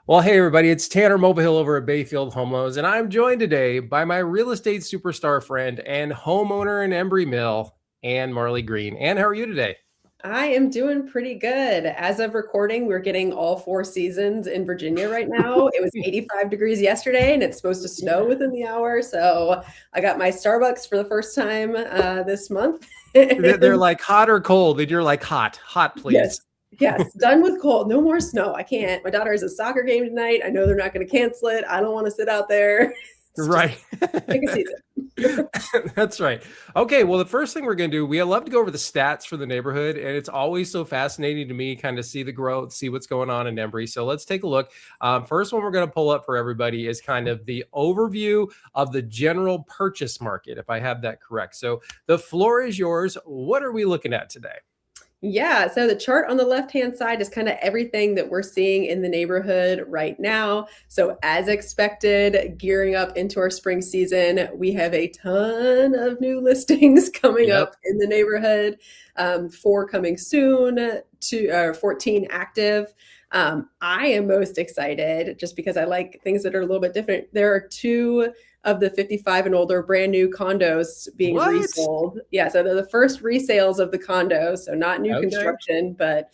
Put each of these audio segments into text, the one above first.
Well, hey everybody, it's Tanner Mobihill over at Bayfield Home Loans, and I'm joined today by my real estate superstar friend and homeowner in Embrey Mill, Ann Marley Green. Ann, how are you today? I am doing pretty good. As of recording, we're getting all four seasons in Virginia right now. It was 85 degrees yesterday and it's supposed to snow within the hour. So I got my Starbucks for the first time this month. They're like hot or cold, and you're like hot, please. Yes, yes, done with cold. No more snow. I can't. My daughter has a soccer game tonight. I know they're not going to cancel it. I don't want to sit out there. It's just Right. pick a season. That's right. Okay, well, the first thing we're going to do, we love to go over the stats for the neighborhood, and it's always so fascinating to me kind of see the growth, see what's going on in Embry. So let's take a look. First one we're going to pull up for everybody is kind of the overview of the general purchase market, if I have that correct. So the floor is yours. What are we looking at today? Yeah, so the chart on the left-hand side is kind of everything that we're seeing in the neighborhood right now. So as expected, gearing up into our spring season, we have a ton of new listings coming Yep. up in the neighborhood. Four coming soon, 14 active. I am most excited just because I like things that are a little bit different. There are two of the 55 and older brand new condos being What? resold. Yeah, so they're the first resales of the condos, so not new Okay. construction, but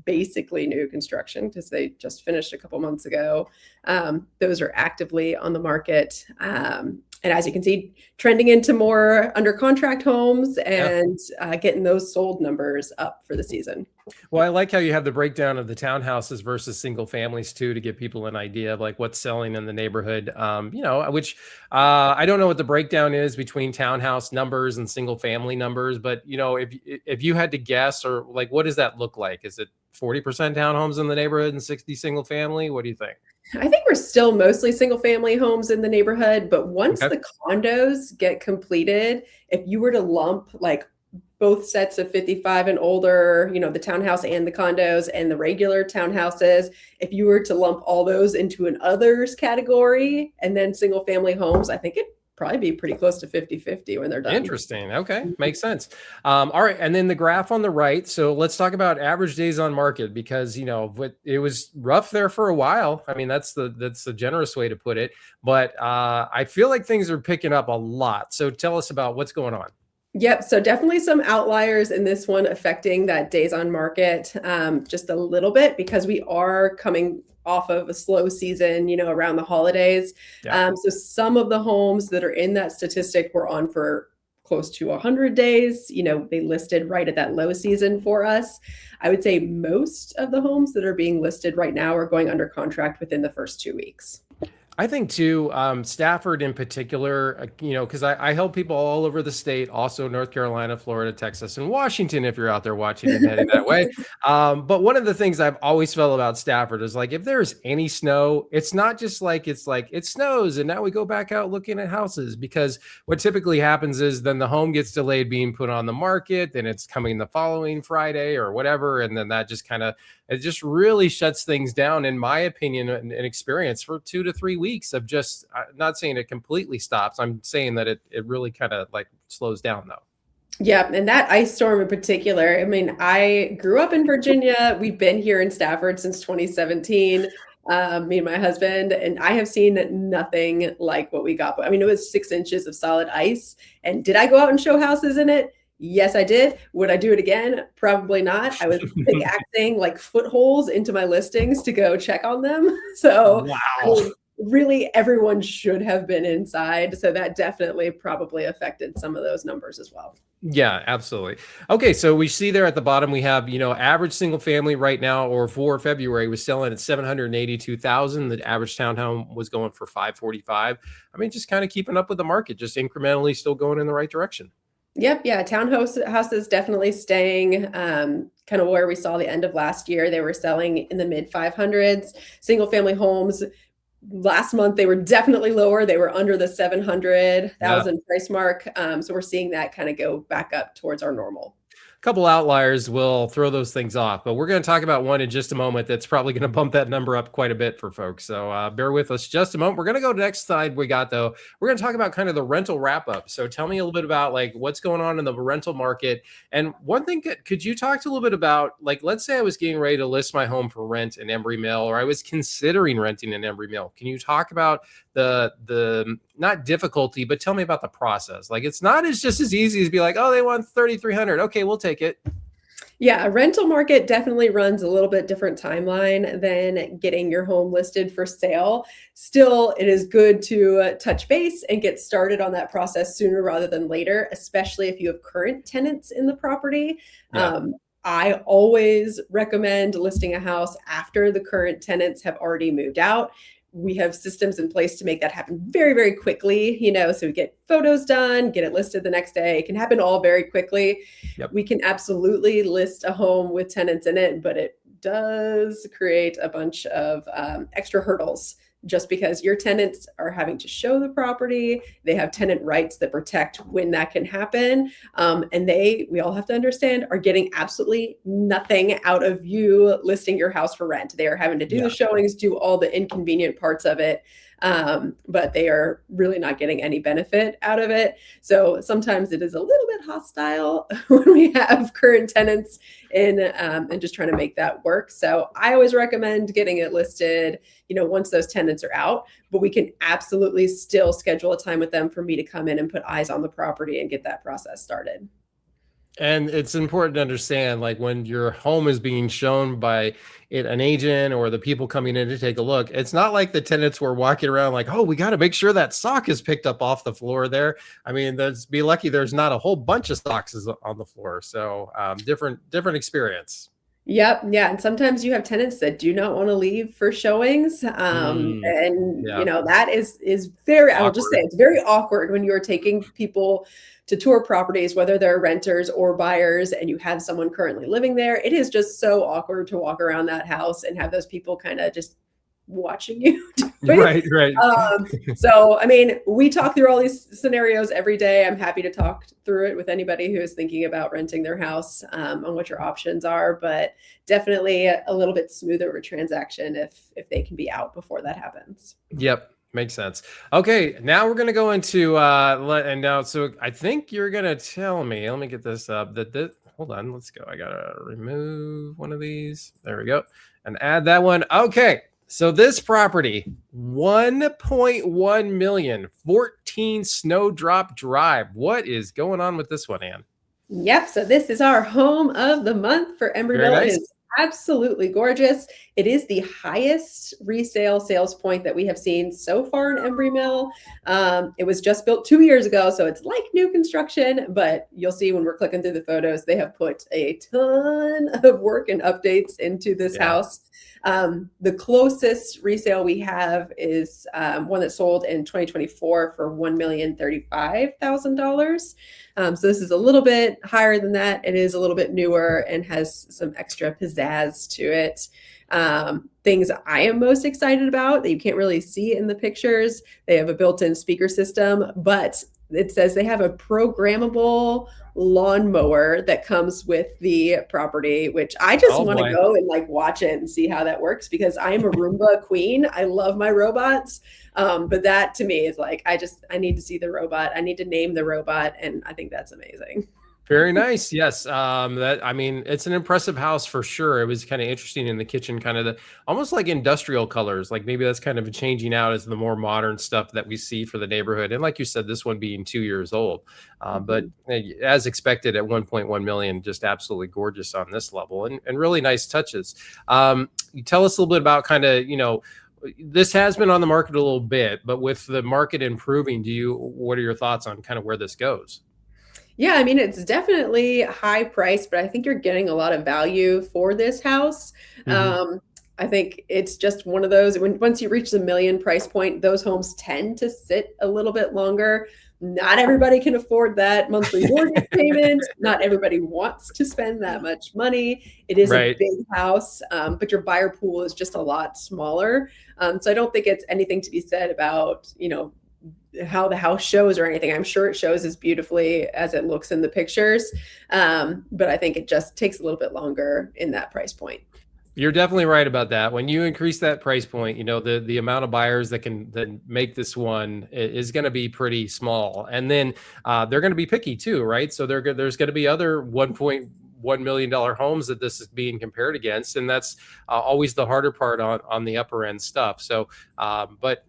basically new construction because they just finished a couple months ago. Those are actively on the market. And as you can see, trending into more under contract homes Yeah. and getting those sold numbers up for the season. Well, I like how you have the breakdown of the townhouses versus single families too, to give people an idea of like what's selling in the neighborhood. Which I don't know what the breakdown is between townhouse numbers and single family numbers, but if you had to guess, or like, what does that look like? Is it 40% townhomes in the neighborhood and 60 single family? What do you think? I think we're still mostly single family homes in the neighborhood, but once Okay. the condos get completed, if you were to lump like both sets of 55 and older, the townhouse and the condos and the regular townhouses, if you were to lump all those into an others category and then single family homes, I think it'd probably be pretty close to 50-50 when they're done. Interesting. Okay. Makes sense. All right. And then the graph on the right. So let's talk about average days on market because, it was rough there for a while. I mean, that's the generous way to put it. But I feel like things are picking up a lot. So tell us about what's going on. Yep. So definitely some outliers in this one affecting that days on market just a little bit because we are coming off of a slow season, around the holidays. Yeah. So some of the homes that are in that statistic were on for close to 100 days. They listed right at that low season for us. I would say most of the homes that are being listed right now are going under contract within the first 2 weeks. I think too, Stafford in particular, because I help people all over the state, also North Carolina, Florida, Texas, and Washington, if you're out there watching and heading that way. But one of the things I've always felt about Stafford is like, if there's any snow, it's not just like, it snows and now we go back out looking at houses, because what typically happens is then the home gets delayed being put on the market, then it's coming the following Friday or whatever. And then that just it just really shuts things down, in my opinion and experience, for 2 to 3 weeks of just, not saying it completely stops. I'm saying that it really kind of like slows down though. Yeah, and that ice storm in particular. I mean, I grew up in Virginia. We've been here in Stafford since 2017, me and my husband, and I have seen nothing like what we got. I mean, it was 6 inches of solid ice. And did I go out and show houses in it? Yes, I did. Would I do it again? Probably not. I was pickaxing like footholes into my listings to go check on them. So, I Wow. mean, really, everyone should have been inside. So that definitely probably affected some of those numbers as well. Yeah, absolutely. Okay, so we see there at the bottom we have, average single family right now, or for February, was selling at 782,000. The average townhome was going for 545. I mean, just kind of keeping up with the market, just incrementally still going in the right direction. Yep, yeah, houses definitely staying kind of where we saw the end of last year. They were selling in the mid 500s. Single family homes last month they were definitely lower. They were under the Yeah. 700,000 price mark. So we're seeing that kind of go back up towards our normal. couple outliers will throw those things off, but we're going to talk about one in just a moment that's probably going to bump that number up quite a bit for folks. So bear with us just a moment. We're going to go to the next slide we got, though. We're going to talk about kind of the rental wrap up. So tell me a little bit about like what's going on in the rental market. And one thing, could you talk to a little bit about, like, let's say I was getting ready to list my home for rent in Embrey Mill, or I was considering renting in Embrey Mill. Can you talk about the not difficulty, but tell me about the process? Like, it's not as just as easy as be like, oh, they want 3,300. Okay, we'll take it. Yeah, a rental market definitely runs a little bit different timeline than getting your home listed for sale. Still, it is good to touch base and get started on that process sooner rather than later, especially if you have current tenants in the property. Yeah. I always recommend listing a house after the current tenants have already moved out. We have systems in place to make that happen very, very quickly, so we get photos done, get it listed the next day. It can happen all very quickly. Yep. We can absolutely list a home with tenants in it, but it does create a bunch of extra hurdles just because your tenants are having to show the property. They have tenant rights that protect when that can happen. And we all have to understand, are getting absolutely nothing out of you listing your house for rent. They are having to do the showings, do all the inconvenient parts of it. But they are really not getting any benefit out of it. So sometimes it is a little bit hostile when we have current tenants in and just trying to make that work. So I always recommend getting it listed, once those tenants are out, but we can absolutely still schedule a time with them for me to come in and put eyes on the property and get that process started. And it's important to understand, like, when your home is being shown by an agent or the people coming in to take a look, it's not like the tenants were walking around like, oh, we got to make sure that sock is picked up off the floor there. I mean, be lucky there's not a whole bunch of socks on the floor. So different experience. Yep. Yeah. And sometimes you have tenants that do not want to leave for showings. And Yeah. that is very, I will just say Awkward. it's very awkward when you're taking people to tour properties, whether they're renters or buyers, and you have someone currently living there. It is just so awkward to walk around that house and have those people kind of just watching you do it. Right. So, I mean, we talk through all these scenarios every day. I'm happy to talk through it with anybody who is thinking about renting their house, on what your options are, but definitely a little bit smoother of a transaction if they can be out before that happens. Yep. Makes sense. Okay, now we're gonna go into so I think you're gonna tell me. Let me get this up. Hold on, let's go. I gotta remove one of these. There we go, and add that one. Okay, so this property, 1.1 million, 14 Snowdrop Drive. What is going on with this one, Ann? Yep. So this is our home of the month for Embrey Mill. Nice. It is absolutely gorgeous. It is the highest resale sales point that we have seen so far in Embrey Mill. It was just built 2 years ago, so it's like new construction, but you'll see when we're clicking through the photos, they have put a ton of work and updates into this house. The closest resale we have is one that sold in 2024 for $1,035,000. So this is a little bit higher than that. It is a little bit newer and has some extra pizzazz to it. Things I am most excited about that you can't really see in the pictures. They have a built-in speaker system, but it says they have a programmable lawnmower that comes with the property, which I just want to go and like watch it and see how that works because I am a Roomba queen. I love my robots. But that to me is like, I need to see the robot. I need to name the robot. And I think that's amazing. Very nice. Yes. It's an impressive house for sure. It was kind of interesting in the kitchen, kind of almost like industrial colors. Like maybe that's kind of changing out as the more modern stuff that we see for the neighborhood. And like you said, this one being 2 years old, but as expected at 1.1 million, just absolutely gorgeous on this level and really nice touches. You tell us a little bit about kind of, this has been on the market a little bit, but with the market improving, what are your thoughts on kind of where this goes? Yeah, I mean, it's definitely high price, but I think you're getting a lot of value for this house. I think it's just one of those, once you reach the million price point, those homes tend to sit a little bit longer. Not everybody can afford that monthly mortgage payment. Not everybody wants to spend that much money. It is a big house, but your buyer pool is just a lot smaller. So I don't think it's anything to be said about, how the house shows or anything. I'm sure it shows as beautifully as it looks in the pictures. But I think it just takes a little bit longer in that price point. You're definitely right about that. When you increase that price point, the amount of buyers that can then make this one is going to be pretty small, and then they're going to be picky too, right? So there's going to be other $1.1 million homes that this is being compared against, and that's always the harder part on the upper end stuff. So, but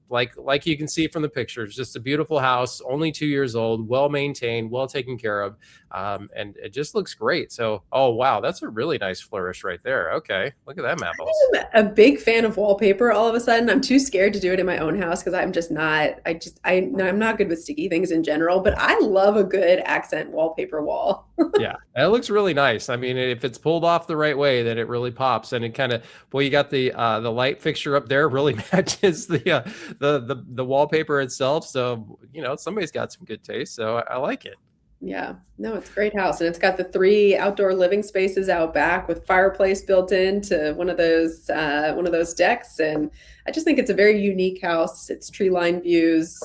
like you can see from the pictures, just a beautiful house, only 2 years old, well maintained, well taken care of. And it just looks great. So, oh wow, that's a really nice flourish right there. Okay, look at that map house. I'm a big fan of wallpaper. All of a sudden, I'm too scared to do it in my own house because I'm just not. I'm not good with sticky things in general. But I love a good accent wallpaper wall. Yeah, it looks really nice. I mean, if it's pulled off the right way, then it really pops. And it kind of, boy, you got the light fixture up there really matches the wallpaper itself. So somebody's got some good taste. So I like it. Yeah, no, it's a great house, and it's got the 3 outdoor living spaces out back with fireplace built into one of those decks, and I just think it's a very unique house. It's tree line views.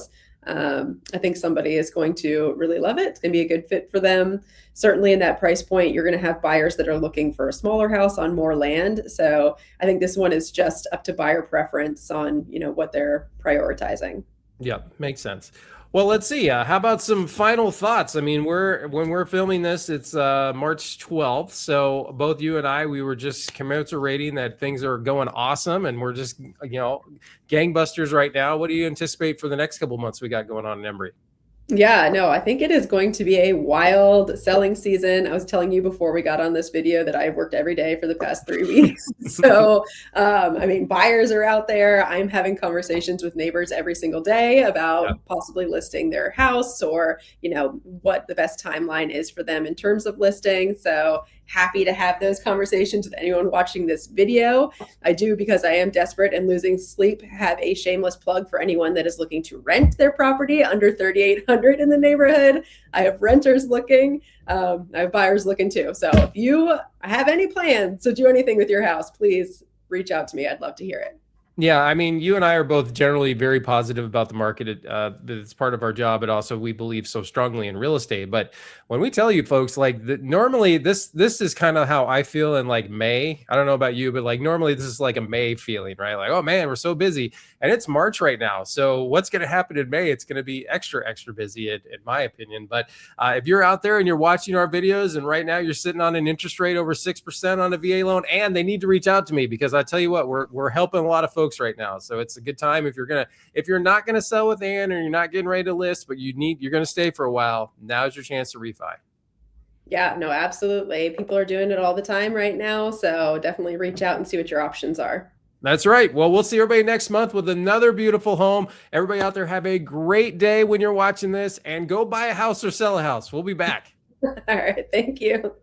I think somebody is going to really love it. It's going to be a good fit for them. Certainly, in that price point, you're going to have buyers that are looking for a smaller house on more land. So I think this one is just up to buyer preference on what they're prioritizing. Yeah, makes sense. Well, let's see. How about some final thoughts? I mean, when we're filming this, it's March 12th. So both you and I, we were just commiserating that things are going awesome, and we're just gangbusters right now. What do you anticipate for the next couple months we got going on in Embry? Yeah, no, I think it is going to be a wild selling season. I was telling you before we got on this video that I've worked every day for the past 3 weeks. So, I mean, buyers are out there. I'm having conversations with neighbors every single day about possibly listing their house or, what the best timeline is for them in terms of listing. So happy to have those conversations with anyone watching this video. I do, because I am desperate and losing sleep, have a shameless plug for anyone that is looking to rent their property under 3,800 in the neighborhood. I have renters looking. I have buyers looking too. So if you have any plans to do anything with your house, please reach out to me. I'd love to hear it. Yeah, I mean, you and I are both generally very positive about the market. It's part of our job, but also we believe so strongly in real estate. But when we tell you folks, normally this is kind of how I feel in like May. I don't know about you, but like normally this is like a May feeling, right? Like, oh man, we're so busy, and it's March right now. So what's going to happen in May? It's going to be extra busy, in my opinion. But if you're out there and you're watching our videos, and right now you're sitting on an interest rate over 6% on a VA loan, and they need to reach out to me, because I tell you what, we're helping a lot of folks right now. So it's a good time if you're not gonna sell with Ann, or you're not getting ready to list, but you're gonna stay for a while. Now's your chance to refi. Yeah, no, absolutely. People are doing it all the time right now. So definitely reach out and see what your options are. That's right. Well, we'll see everybody next month with another beautiful home. Everybody out there, have a great day when you're watching this, and go buy a house or sell a house. We'll be back. All right. Thank you.